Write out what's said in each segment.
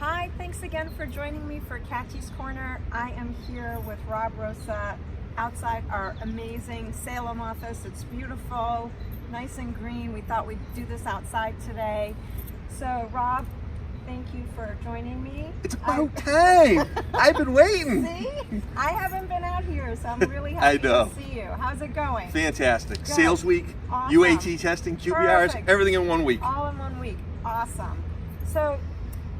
Hi, thanks again for joining me for Katy's Corner. I am here with Rob Rosa outside our amazing Salem office. It's beautiful, nice and green. We thought we'd do this outside today. So Rob, thank you for joining me. It's about time. I've been waiting. See? I haven't been out here, so I'm really happy to see you. How's it going? Fantastic. Good. Sales week, Awesome. UAT testing, QBRs, Perfect. everything in 1 week. All in 1 week. Awesome. So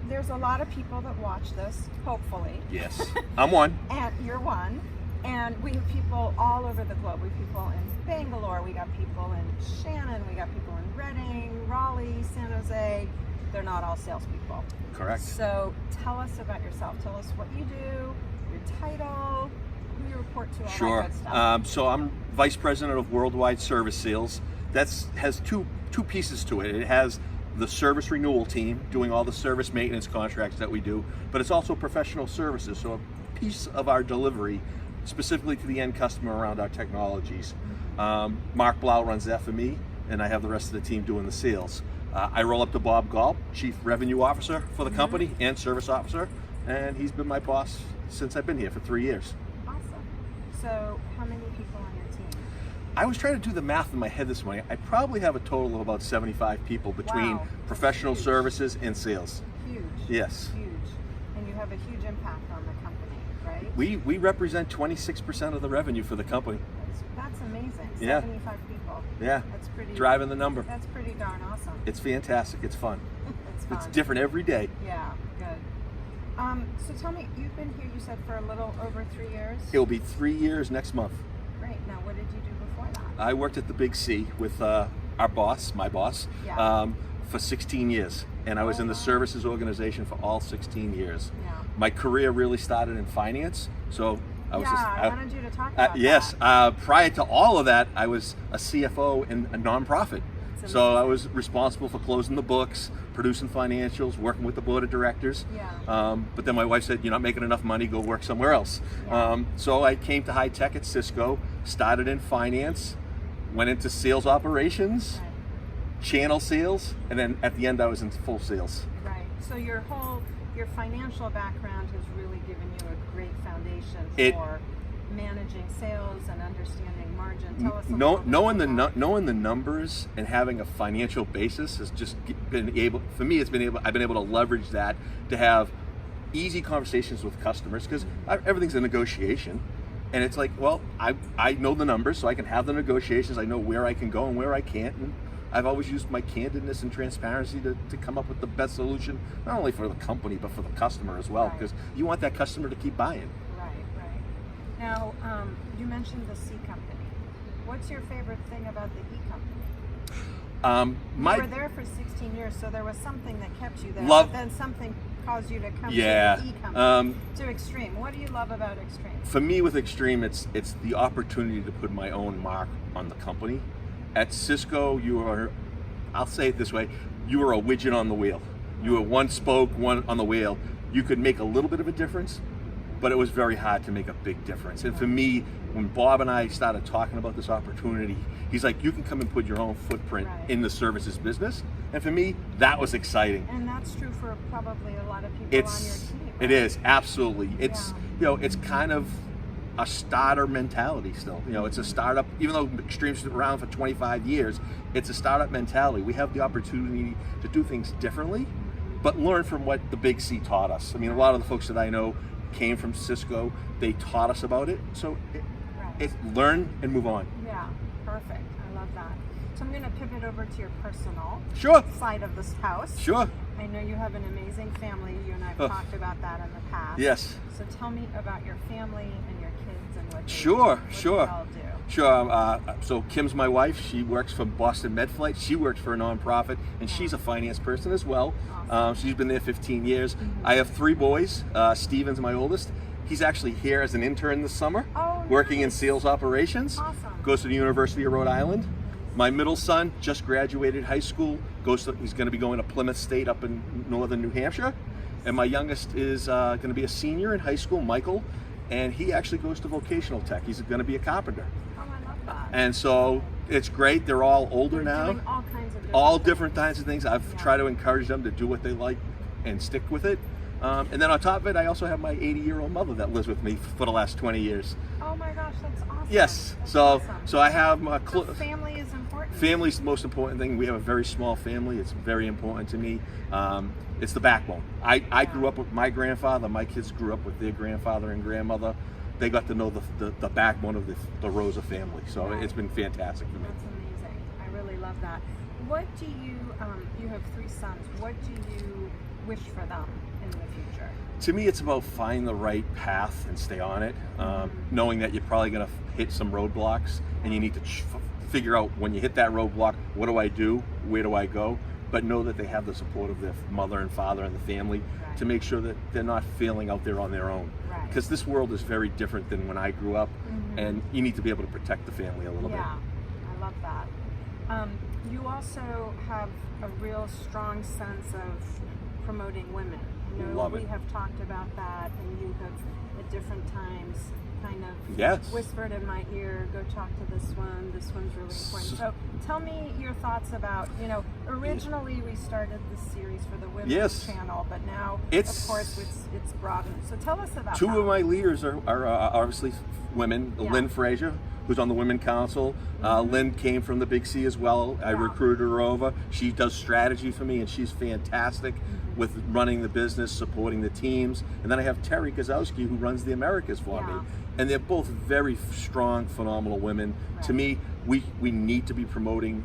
there's a lot of people that watch this, hopefully. Yes, I'm one. And you're one. And we have people all over the globe. We have people in Bangalore, we got people in Shannon, we got people in Reading, Raleigh, San Jose. They're not all salespeople. Correct. So tell us about yourself. Tell us what you do, your title, who you report to, all Sure. that good stuff. So I'm Vice President of Worldwide Service Sales. That's has two pieces to it. It has the service renewal team doing all the service maintenance contracts that we do, but it's also professional services. So a piece of our delivery specifically to the end customer around our technologies. Mark Blau runs that for me, and I have the rest of the team doing the sales. I roll up to Bob Gall, Chief Revenue Officer for the company and Service Officer, and he's been my boss since I've been here for 3 years. Awesome. So how many people on your team? I was trying to do the math in my head this morning. I probably have a total of about 75 people between Wow. professional Huge. services and sales. Huge. Yes. Huge. And you have a huge impact on the company, right? We represent 26% of the revenue for the company. That's amazing. Yeah. 75 people. Yeah, That's pretty. driving the number. That's pretty darn awesome. It's fantastic. It's fun. It's fun. It's different every day. Yeah, good. So tell me, you've been here, you said, for a little over 3 years? It will be 3 years next month. Great. Now, what did you do before that? I worked at the Big C with our boss, my boss, Yeah. for 16 years. And I was in the wow. services organization for all 16 years. Yeah. My career really started in finance. So I was I wanted you to talk about yes, that. prior to all of that, I was a CFO in a nonprofit. That's So I amazing. was responsible for closing the books, producing financials, working with the board of directors. Yeah. But then my wife said, "You're not making enough money, go work somewhere else." Yeah. So I came to high tech at Cisco, started in finance, went into sales operations, Right. channel sales, and then at the end I was in full sales. Right. So your financial background has really given you a great foundation It- for managing sales and understanding margin. Tell us a No, little bit knowing the about that. knowing the numbers and having a financial basis has just been able for me. I've been able to leverage that to have easy conversations with customers because everything's a negotiation, and it's like, well, I know the numbers, so I can have the negotiations. I know where I can go and where I can't, and I've always used my candidness and transparency to come up with the best solution, not only for the company but for the customer as well, Right. because you want that customer to keep buying. Right, right. Now, you mentioned the C company. What's your favorite thing about the E company? You were there for 16 years, so there was something that kept you there. Love- But then something caused you to come Yeah. to the E company, to Extreme. What do you love about Extreme? For me with Extreme, it's the opportunity to put my own mark on the company. At Cisco, I'll say it this way, you were a widget on the wheel. You were one spoke, one on the wheel. You could make a little bit of a difference, but it was very hard to make a big difference. And for me, when Bob and I started talking about this opportunity, he's like, you can come and put your own footprint Right. in the services business. And for me, that was exciting. And that's true for probably a lot of people on your team. It right? is, absolutely. It's, Yeah. it's kind of a starter mentality still. It's a startup, even though Extreme's been around for 25 years, it's a startup mentality. We have the opportunity to do things differently, but learn from what the Big C taught us. I mean, a lot of the folks that I know came from Cisco, they taught us about it. So it's learn and move on. Yeah, perfect. I love that. So I'm going to pivot over to your personal Sure, side of this house. sure. I know you have an amazing family. You and I have Oh. talked about that in the past. Yes. So tell me about your family and your kids and what they Sure, do. What sure. do they all do? Sure. So Kim's my wife. She works for Boston MedFlight. She works for a nonprofit, and she's a finance person as well. Awesome. She's been there 15 years. I have 3 boys. Steven's my oldest. He's actually here as an intern this summer, Oh, working in nice. sales operations. Awesome. Goes to the University of Rhode Island. My middle son just graduated high school. He's going to be going to Plymouth State up in northern New Hampshire. And my youngest is going to be a senior in high school, Michael, and he actually goes to vocational tech. He's going to be a carpenter. Oh, I love that. And so it's great. They're all older They're now. doing all kinds of different All things. different kinds of things. I've Yeah. tried to encourage them to do what they like and stick with it. And then on top of it, I also have my 80-year-old mother that lives with me for the last 20 years. Oh my gosh, that's awesome. Yes. That's So awesome. so I have my So family is important. family's the most important thing. We have a very small family. It's very important to me. It's the backbone. I grew up with my grandfather. My kids grew up with their grandfather and grandmother. They got to know the backbone of the Rosa family. So Right. it's been fantastic for me. That's amazing. I really love that. What do you, you have 3 sons, what do you wish for them in the future? To me, it's about finding the right path and stay on it, knowing that you're probably going to hit some roadblocks, and you need to figure out when you hit that roadblock, what do I do? Where do I go? But know that they have the support of their mother and father and the family Right. to make sure that they're not failing out there on their own. Right. Because this world is very different than when I grew up, and you need to be able to protect the family a little bit. Yeah, I love that. You also have a real strong sense of promoting women. I know Love we it. have talked about that, and you have at different times kind of Yes. whispered in my ear, go talk to this one's really important. So tell me your thoughts about, originally we started this series for the women's Yes. channel, but now It's- of course it's broadened. So tell us about Two that. of my leaders are obviously women. Yeah. Lynn Frazier, who's on the Women Council. Lynn came from the Big C as well. I Yeah. recruited her over. She does strategy for me, and she's fantastic with running the business, supporting the teams. And then I have Terry Gazowski, who runs the Americas for Yeah. me. And they're both very strong, phenomenal women. To Right. me, we need to be promoting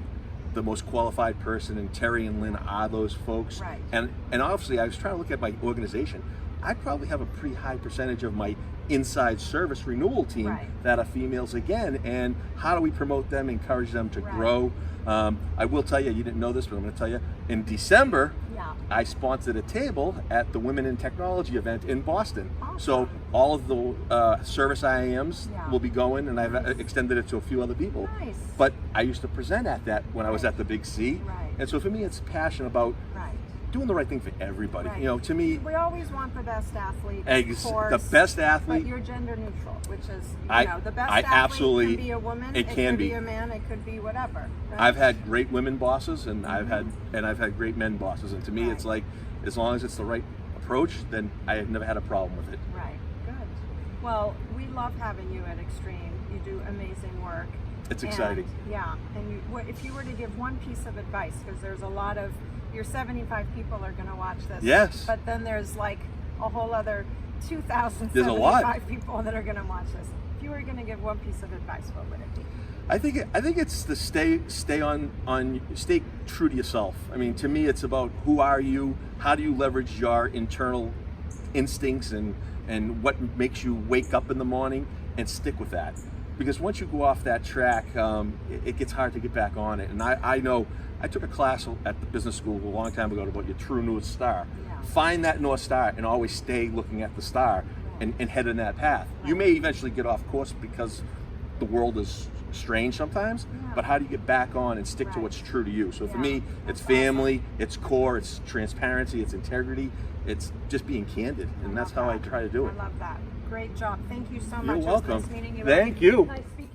the most qualified person, and Terry and Lynn are those folks. Right. And obviously, I was trying to look at my organization. I probably have a pretty high percentage of my inside service renewal team Right. that are females again. And how do we promote them, encourage them to Right. grow? I will tell you, you didn't know this, but I'm going to tell you. In December, Yeah. I sponsored a table at the Women in Technology event in Boston. Awesome. So all of the service IAMs Yeah. will be going, and I've Nice. extended it to a few other people. Nice. But I used to present at that when I was Right. at the Big C. Right. And so for me, it's passion about Right. doing the right thing for everybody. Right. To me, We always want the best athlete, the of course, best athlete. but you're gender neutral, which is, the best I athlete absolutely- can be a woman, it can could be. a man, it could be whatever. Right? I've had great women bosses, and I've had great men bosses, and to me, it's Right. like as long as it's the right approach, then I have never had a problem with it. Right, good. Well, we love having you at Extreme. You do amazing work. It's And, exciting. Yeah, and if you were to give one piece of advice, because there's a lot of, your 75 people are going to watch this. Yes. But then there's like a whole other There's a 2,075 lot. people that are going to watch this. If you were going to give one piece of advice, what would it be? I think it's the stay true to yourself. I mean, to me, it's about who are you, how do you leverage your internal instincts and what makes you wake up in the morning, and stick with that. Because once you go off that track, it gets hard to get back on it. And I know I took a class at the business school a long time ago about your true North Star. Yeah. Find that North Star and always stay looking at the star and head in that path. You may eventually get off course because the world is strange sometimes, Yeah. but how do you get back on and stick to Right. what's true to you? So for Yeah. me, That's it's family, it's core, it's transparency, it's integrity, it's just being candid, and that's how I try to do it. I love that. Great job. Thank you so much. You're It was welcome. nice meeting you. Thank you. Nice speaking